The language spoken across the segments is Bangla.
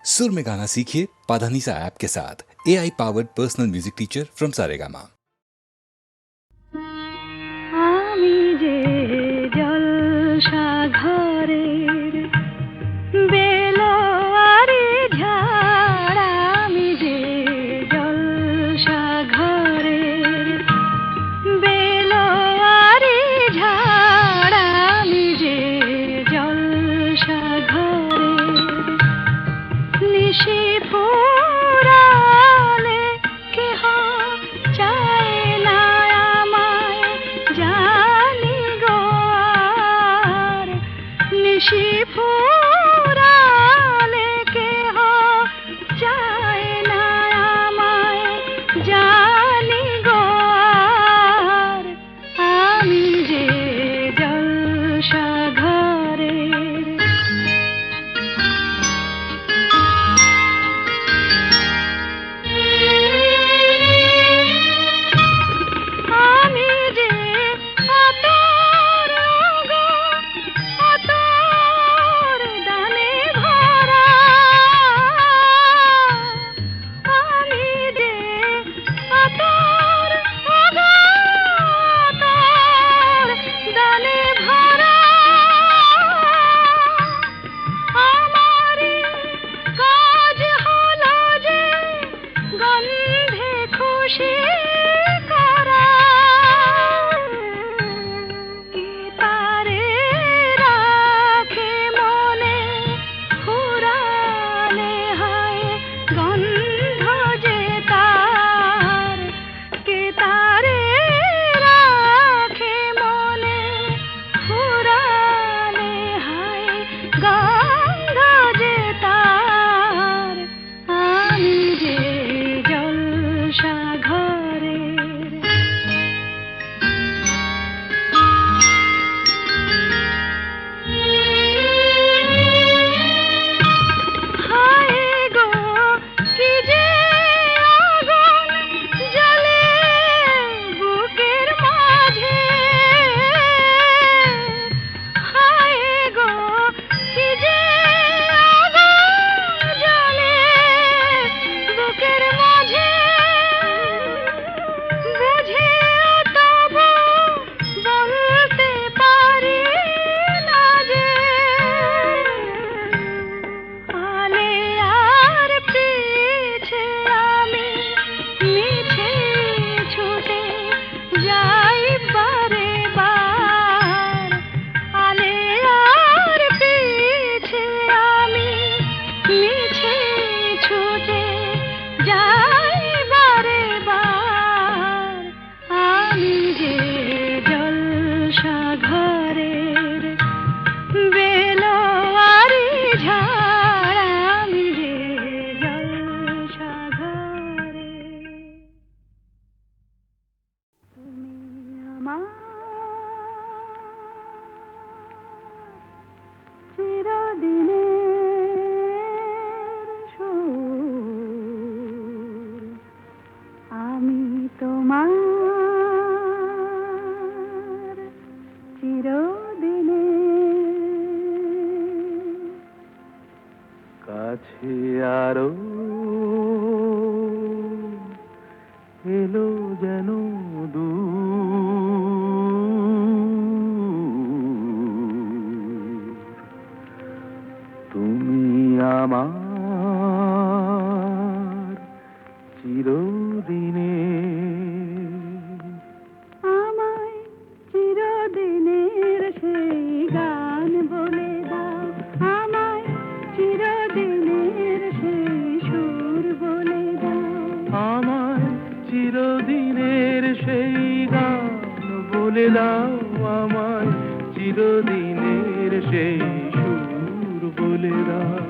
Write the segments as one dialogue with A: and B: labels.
A: सुर में गाना सीखिए पाधानीसा ऐप के साथ। AI powered personal music teacher from Saregama.
B: আমি যে জলসা ঘরের বেলোয়ারি ঝাড়, আমি যে জলসা ঘরের বেলোয়ারি ঝাড়, আমি যে জলসা ঘরের নিশি ফুরালে কেহ চায় না আমায়, জানি গো আর নিশি ফুরালে কেহ চায় না আমায়, জানি গো আর আমি যে জলসা ঘরের। আমি যে আতর গো, আতর দানে ভরা, আমি যে আতর গো, আতর দানে ভরা, আমারই কাজ হলো যে গন্ধে খুশি করা, কি তারে রাখে মনে ফুরালে হয় গন্ধ যে তার, কে তারে রাখে মনে ফুরালে হয় গন্ধ যে তার, আমি যে জলসা ঘরের। হায় গো কি যে আগুন জ্বলে বুকের মাঝে, হায় গো কি যে আগুন জ্বলে বুকের মাঝে, বুঝে তবু বলতে পারি না যে আলে আর পিছে আমি মিছে ছুটে যাই বারে বার, আলে আর পিছে আমি মিছে ছুটে যাই বারে বার, আমি যে জলসা ঘরের বেলোয়ারি ঝাড়, আমি যে জলসা ঘরের। তুমি আমার চিরদিনের সুর, আমি তোমার চিরদিনের
C: কাছে আরো এলো যেন দূর, তুমি আমার চিরদিনের।
B: আমায় চিরদিনের সেই গান বলে দাও, আমায় চিরদিনের সেই সুর বলে দাও,
C: আমায় চিরদিনের সেই গান বলে দাও, আমায় চিরদিনের সেই সুর বলে দাও।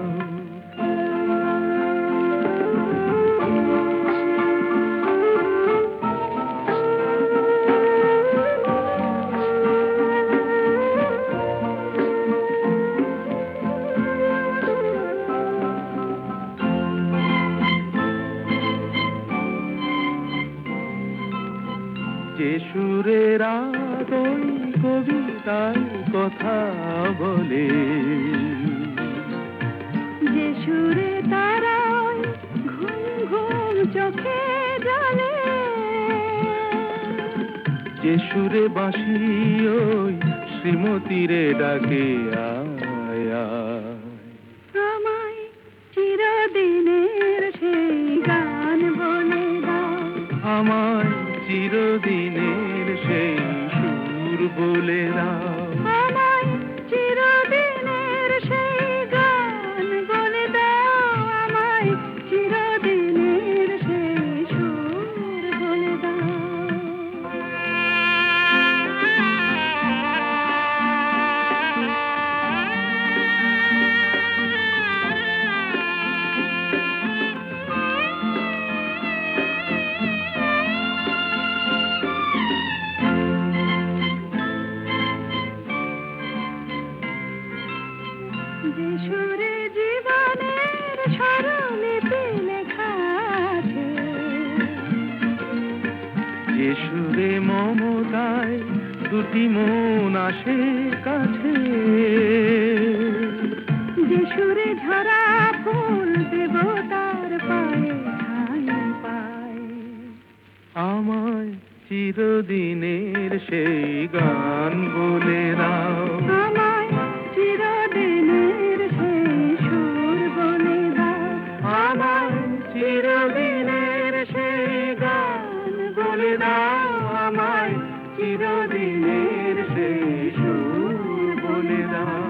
C: যে সুরের আদয় কবিতায় কথা বলে,
B: যে সুরে তার চোখে জলে
C: যে সুরে বাঁশি ওই শ্রীমতীরে ডাকে আয় আয়।
B: আমায় চিরদিনের সেই গান বলে দাও,
C: আমায় চিরদিনের সেই সুর বলে দাও।
B: আমায় চিরদিনের সেই গান বলে দাও, আমায় চিরদিনের সেই সুর বলে দাও। যে সুরে জীবনের স্বরলিপি লেখা আছে,
C: যে সুরে মমতায় দুটি মন আসে কাছে,
B: যে সুরে ঝরা ফুল দেবতার পায়ে ঠাঁই পায়,
C: আমায় চিরদিনের সেই গান বলে দাও।
B: আমায় চিরদিনের সেই সুর বলে দাও,
C: আমায় চিরদিনের সেই গান বলে দাও। আমায় চিরদিনের সেই সুর বলে দাও।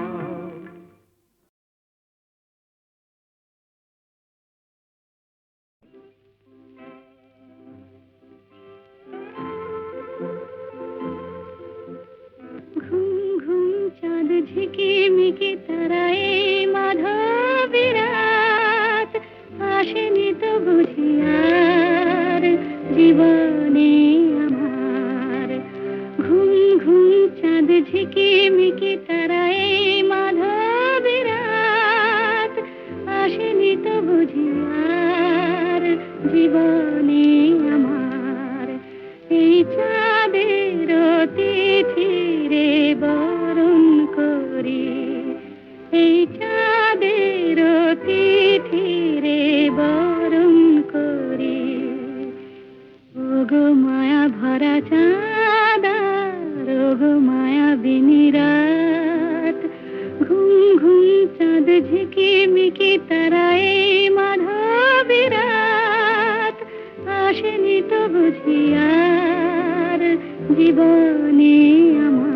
B: ঘুম ঘুম চাঁদ ঝিকিমিকি তারায় মাধবী রাত, আসেনি তো বুঝি আর জীবনে আমার। ঘুম ঘুম চাঁদ ঝিকিমিকি তারায় মাধবী রাত, আসেনি তো বুঝি আর জীবনে আমার। এই চাঁদের তিথিরে বরণ করি, এই চাঁদের তিথিরে বরণ করি। ওগো মায়া ভরা চাঁদ, ওগো মায়া বিনি রাত, ঘুম ঘুম চাঁদ ঝিকিমিকি তারায় মাধবী রাত, আসেনি তো বুঝি আর জীবনে আমার।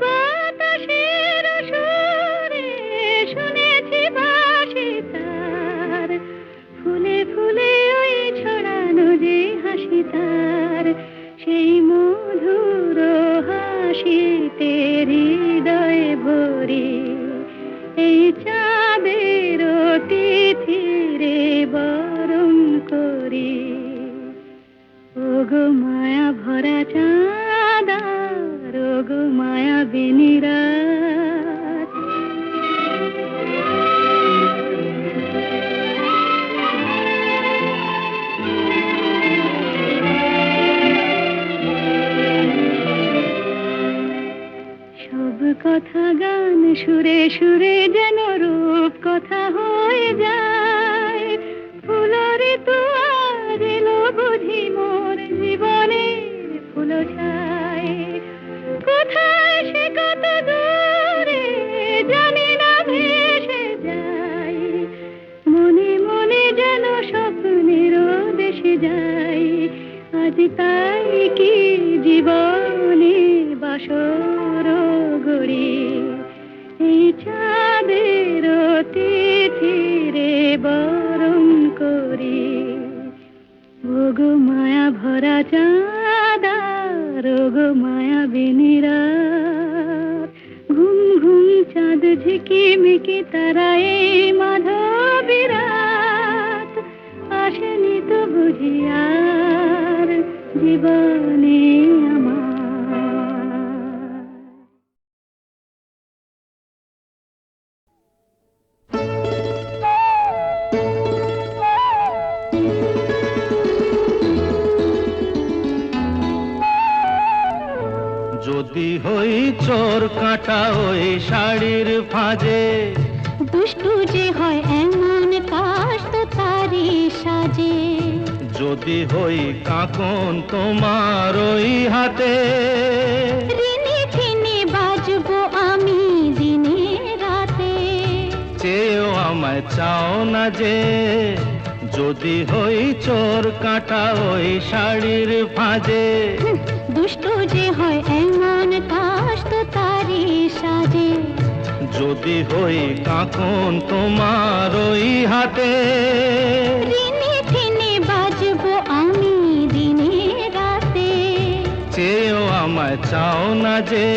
B: বাতাসের সুরে শুনেছি বাঁশি তার, ফুলে ফুলে ওই ছড়ানো যে হাসি তার, সেই মধুর হাসিতে হৃদয় ভরে। এই চাঁদের তিথিরে বরণ করি, ওগো মায়া ভরা চাঁদ, ওগো মায়া বিনি রাত। সব কথা গান সুরে সুরে যেন রূপ কথা হয়ে যায়, ফুলরে তো আজ এলো বুঝি মোর জীবনের ফুল ছায়। কোথায় সে কত দূরে জানি না ভেসে যায়, মনে মনে যেন স্বপ্নের দেশে যাই। আজ তাই কি জীবনে বাসর গড়ি, এই চাঁদের তিথিরে বরণ করি। ওগো মায়া ভরা চাঁদ, ওগো মায়া বিনি রাত, ঘুম ঘুম চাঁদ ঝিকিমিকি তারায় মাধবী রাত, আসেনি তো বুঝি আর জীবনে আমার।
C: যদি হই চোর কাঁটা ওই শাড়ির ফাঁজে,
B: দুষ্টু যে হয় এমন কাশ তো তারি সাজে।
C: যদি হই কাঁকন তোমার ওই হাতে,
B: ঋণে ঠেনে বাজবো আমি দিনে রাতে।
C: চেয়েও আমায় চাও না যে, যদি হই চোর কাঁটা ওই শাড়ির ফাঁজে।
B: দুষ্টু যে হয় এমন কাশ তো তারি সাজে।
C: যদি হই কাঁকন তোমার ওই হাতে,
B: ঋণে ঠেনে বাজবো আমি দিনে রাতে।
C: চেয়েও আমায় চাও না যে,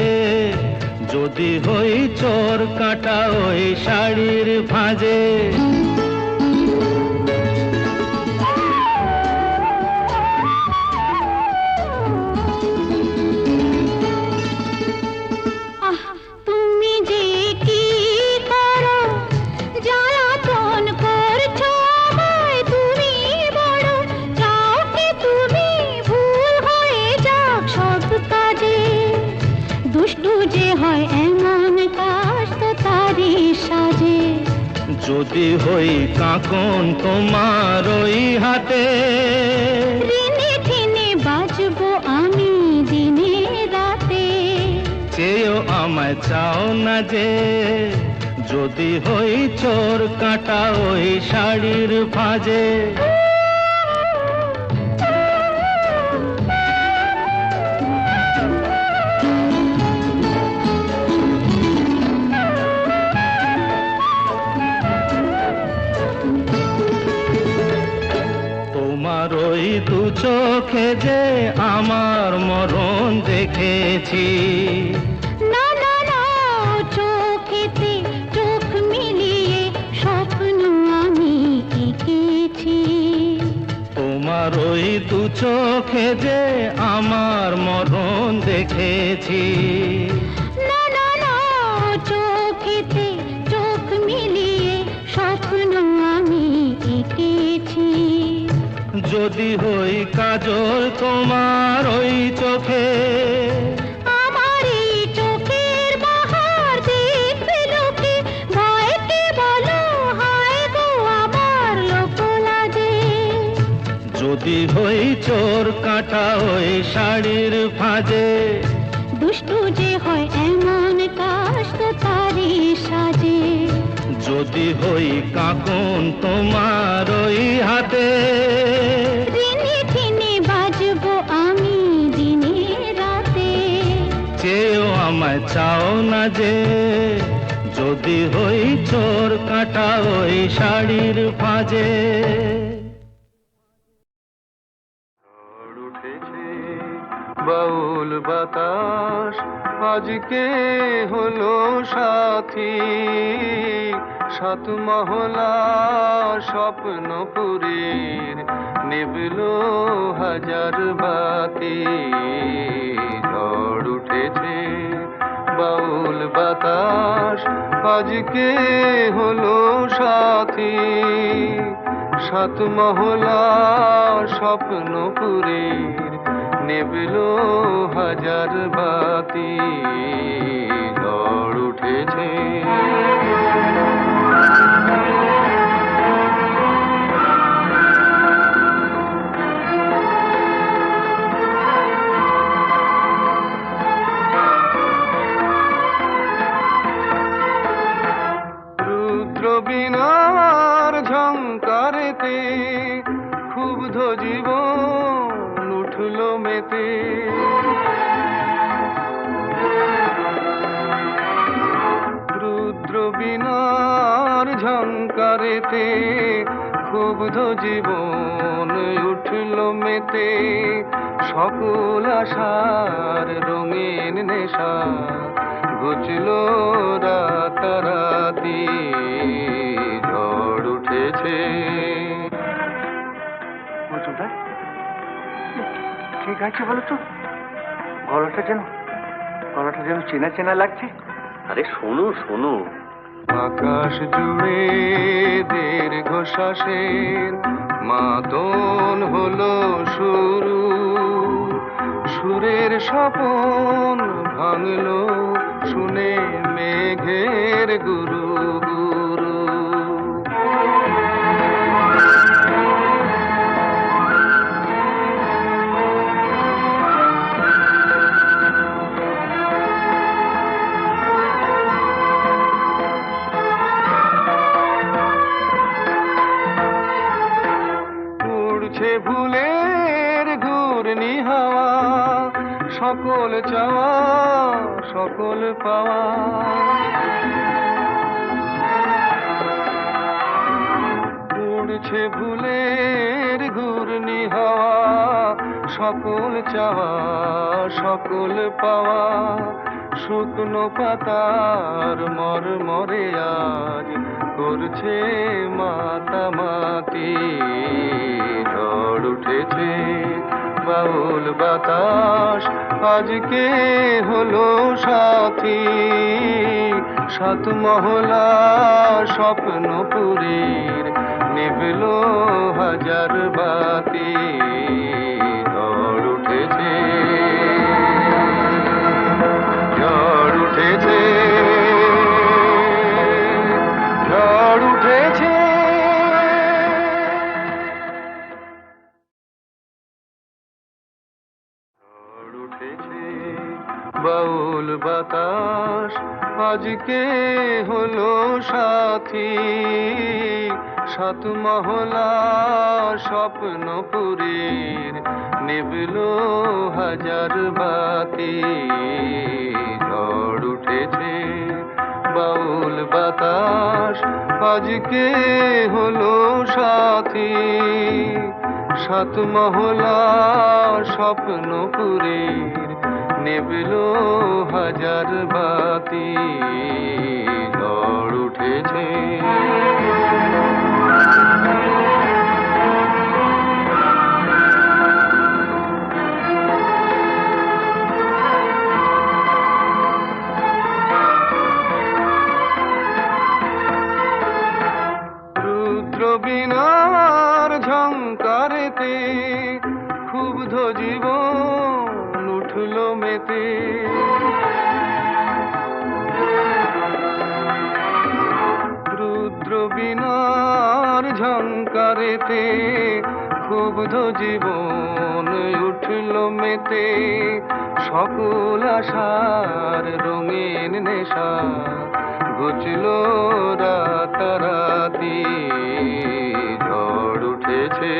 C: যদি হই চোর কাঁটা ওই শাড়ির ফাঁজে।
B: আহ, তুমি যে কি করো, জ্বালাতন করছো আমায় তুমি বড়। চাও কি তুমি ভুল হয়ে যাক সব কাজে। দুষ্টু যে হয় এমন কাশ তো তারি সাজে।
C: যদি হই কাঁকন তোমার ওই হাতে,
B: ঋণে ঠেনে বাজবো আমি দিনে রাতে।
C: চেয়েও আমায় চাও না যে, যদি হই চোর কাঁটা ওই শাড়ির ফাঁজে। তোমার ওই দু চোখে যে আমার মরণ দেখেছি।
B: না না না, চোখেতে চোখ মিলিয়ে স্বপ্ন আমি এঁকেছি।
C: তোমার ওই দু চোখে যে আমার মরণ দেখেছি।
B: না না না, চোখেতে চোখ মিলিয়ে স্বপ্ন আমি এঁকেছি।
C: যদি হই কাজল তোমার ওই চোখে,
B: আমার এই চোখের বাহার দেখবে লোকে। ভয়কে বলো হায় গো আমার লোক লাজে।
C: যদি হই চোর কাঁটা ওই শাড়ির ফাঁজে।
B: দুষ্টু যে হয় এমন কাশ তো তারি সাজে।
C: যদি হই কাঁকন তোমার ওই হাতে,
B: ঋণে ঠেনে বাজবো আমি দিনে রাতে।
C: চেয়েও আমায় চাও না যে, যদি হই চোর কাঁটা ওই শাড়ির ফাঁজে। ঝড় উঠেছে বাউল বাতাস আজকে হলো সাথী, সাত মহলা স্বপ্নপুরীর নিবলো হাজার বাতি। ঝড় উঠেছে বাউল বাতাস আজকে হলো সাথী, সাত মহলা স্বপ্নপুরীর নিবলো হাজার বাতি। ঝড় উঠেছে রুদ্র বীণার ঝংকারেতে ক্ষুব্ধ জীবন উঠল মেতে। রুদ্র বীণার ঝংকারেতে ক্ষুব্ধ জীবন উঠল মেতে। সকল আশার রঙিন নেশা ঘুচল রাতারাতি। ঝড় উঠেছে
D: ঠিক আছে বলো তো, গলাটা যেন চেনা চেনা লাগছে।
E: আরে শোনো শোনো,
C: আকাশ জুড়ে দীর্ঘশ্বাসের মাদন হলো শুরু।
F: সুরের স্বপন ভাঙলো শুনে মেঘের গুরু গুরু। উড়ছে ভুলের ঘূর্ণি হাওয়া, সকল চাওয়া সকল পাওয়া। উড়ছে ভুলের ঘূর্ণি হাওয়া, সকল চাওয়া সকল পাওয়া। শুকনো পাতার মরমরে আজ করছে মাতামাতি। ঝড় উঠেছে বাউল বাতাস আজকে হলো সাথী। সাত মহলা স্বপ্নপুরীর নিভলো হাজার বাতি। ঝড় উঠেছে ঝড় উঠেছে ঝড় উঠেছে। ঝড় উঠেছে বাউল বাতাস আজকে হলো সাথী। সাত মহলা স্বপ্নপুরীর নিভলো হাজার বাতি। ঝড় উঠেছে বাউল বাতাস আজকে হলো সাথী। সাত মহলা স্বপ্নপুরীর নিভলো হাজার বাতি। ঝড় উঠেছে রুদ্র বীণার ঝংকারেতে ক্ষুব্ধ জীবন উঠল মেতে। রুদ্র বীণার ঝংকারেতে ক্ষুব্ধ জীবন উঠল মেতে। সকল আশার রঙিন নেশা ঘুচল রাতারাতি। ঝড় উঠেছে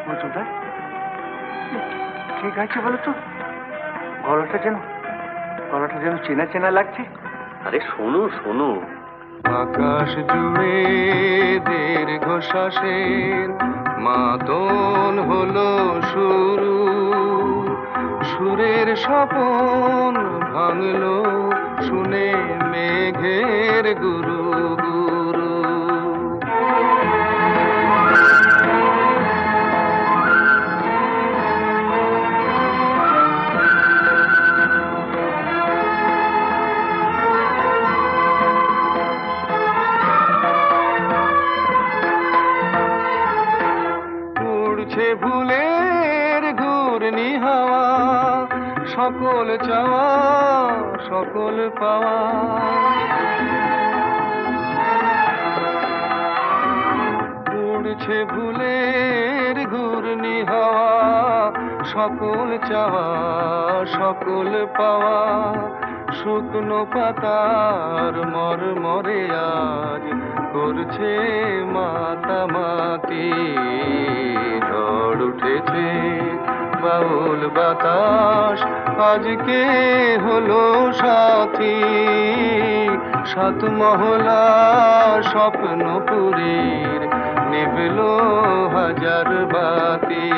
D: মজুমদার ঠিক আছে বলো তো? গলাটা যেন চেনা চেনা লাগছে।
E: আরে শোনো শোনো।
F: আকাশ জুড়ে দীর্ঘশ্বাসের মাদন হলো শুরু। সুরের স্বপন ভাঙলো শুনে মেঘের গুরু গুরু। উড়ছে ভুলের ঘূর্ণি হাওয়া, সকল চাওয়া সকল পাওয়া। উড়ছে ভুলের ঘূর্ণি হাওয়া, সকল চাওয়া সকল পাওয়া। শুকনো পাতার মরমরে আজ করছে মাতামাতি। ঝড় উঠেছে বাউল বাতাস আজকে হলো সাথী। সাত মহলা স্বপ্নপুরীর নিভলো হাজার বাতি।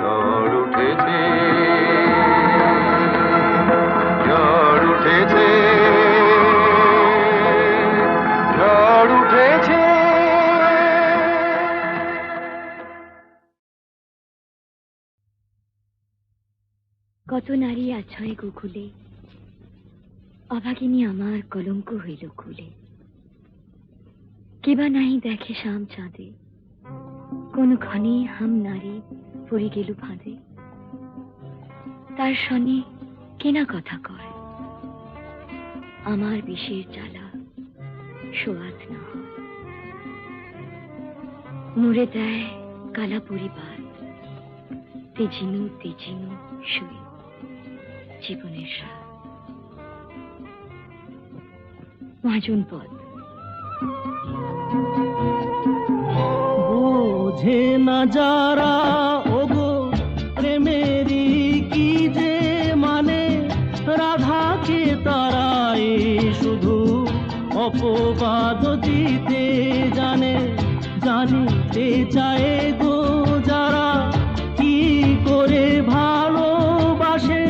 F: ঝড় উঠেছে ঝড় উঠেছে ঝড় উঠেছে।
G: কত নারী আছয় গোকুলে, অভাগিনী আমার কলঙ্ক হইল কুলে। কেবা নাহি দেখে শাম চাঁদে, কোন ক্ষণে হাম নারী পড়ি গেলু ফাঁদে, তার সনে কেনা কথা কয়, আমার বিষের জ্বালা সোয়াদ না হয়। মুড়ে দেয় কালা পরিবার, তেজিনু তেজিনু শুয়ে জীবনের সাথ। মহাজন পদ।
C: বোঝে না যারা ওগো প্রেমেরই কি যে মানে, রাধাকে তারাই শুধু অপবাদ দিতে জানে। জানিতে চায় গো যারা কি করে ভালোবাসে,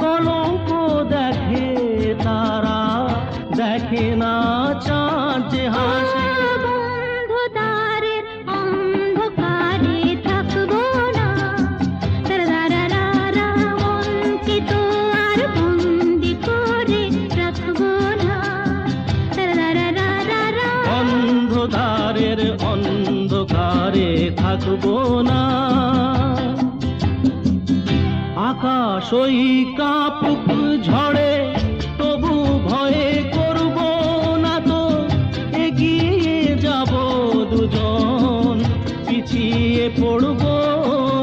C: কলঙ্ক দেখে তারা, দেখে না চাঁদ যে হাসে।
B: বন্ধুদারের অন্ধকারে থাকবো না, তারারারা মনকে তো আর বন্দি করে রাখবো না, তারারারা
C: অন্ধকারের অন্ধকারে থাকবো না। আকাশ ওই কাপুক ঝড়ে তবু ভয়ে করব না তো, এগিয়ে যাব দুজন, পিছিয়ে পড়ব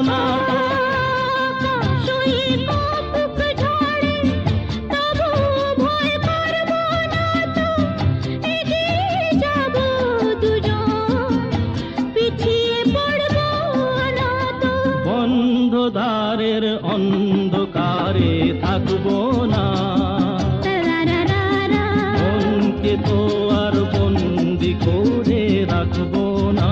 C: না তো।
B: শুই কাপুক ঝড়ে তবু ভয় করবো না তো, এগিয়ে যাব দুজন, পিছিয়ে পড়বো না তো।
C: বন্ধদ্বারের অন্ধকারে থাকবো না,
B: তারারারা
C: মনকে তো আর বন্দি করে রাখবো না।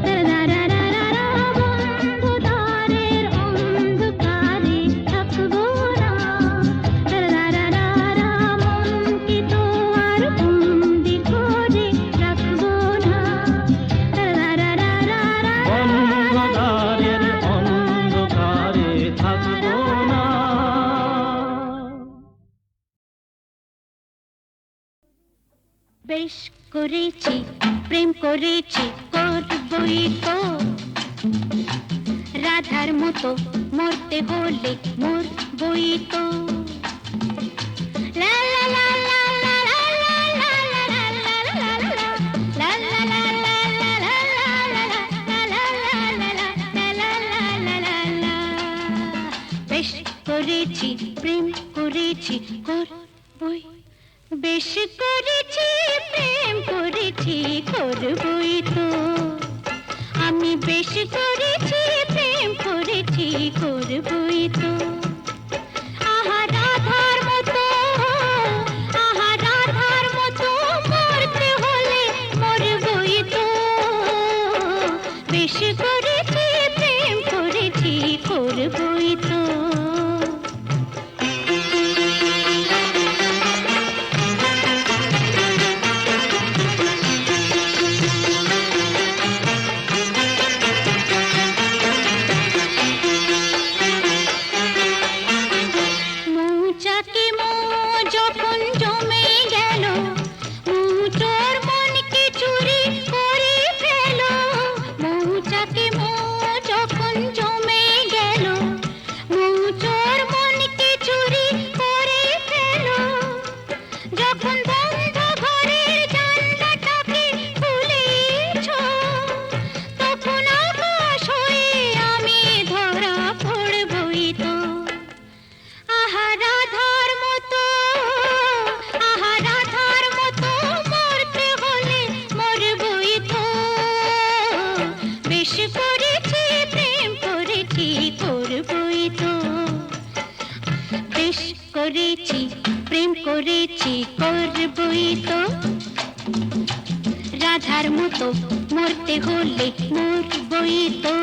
B: তারারারা বন্ধুদারের অন্ধকারে থাকবো না, তারারারা মনকে তো আর বন্দি করে রাখবো না, তারারারা
C: অন্ধকারের অন্ধকারে থাকবো না।
B: বেশ করেছি প্রেম করেছি করবই তো, রাধার মতো মরতে হলে মরবই তো। লা লা লা লা লা লা লা লা লা লা লা লা লা লা লা লা লা লা। বেশ করেছি প্রেম করেছি করবই, বেশ করেছি প্রেম করেছি করবই তো। আমি বেশ করেছি প্রেম করেছি করবই তো। আহা রাধার মতো, আহা রাধার মতো মরতে হলে মরবই তো। বেশ করেছি প্রেম করেছি করবই তো। মৌচাকে মৌ যখন জমে গেল, মৌচোর মনকে চুরি করে ফেল। মৌচাকে মৌ যখন জমে গেল, মৌচোর মনকে চুরি করে ফেল। যখন বন্ধ ঘরের জানলাটাকে খুলেছ, তখন আকাশ হয়ে আমি ধরা পড়বই তো। আহা রাধার মতো, আহা রাধার মতো মরতে হলে মরবই তো। বেশ করেছি প্রেম করেছি করবই তো। বেশ করেছি প্রেম করেছি করবই তো। রাধার মতো মরতে হলে মরবই তো।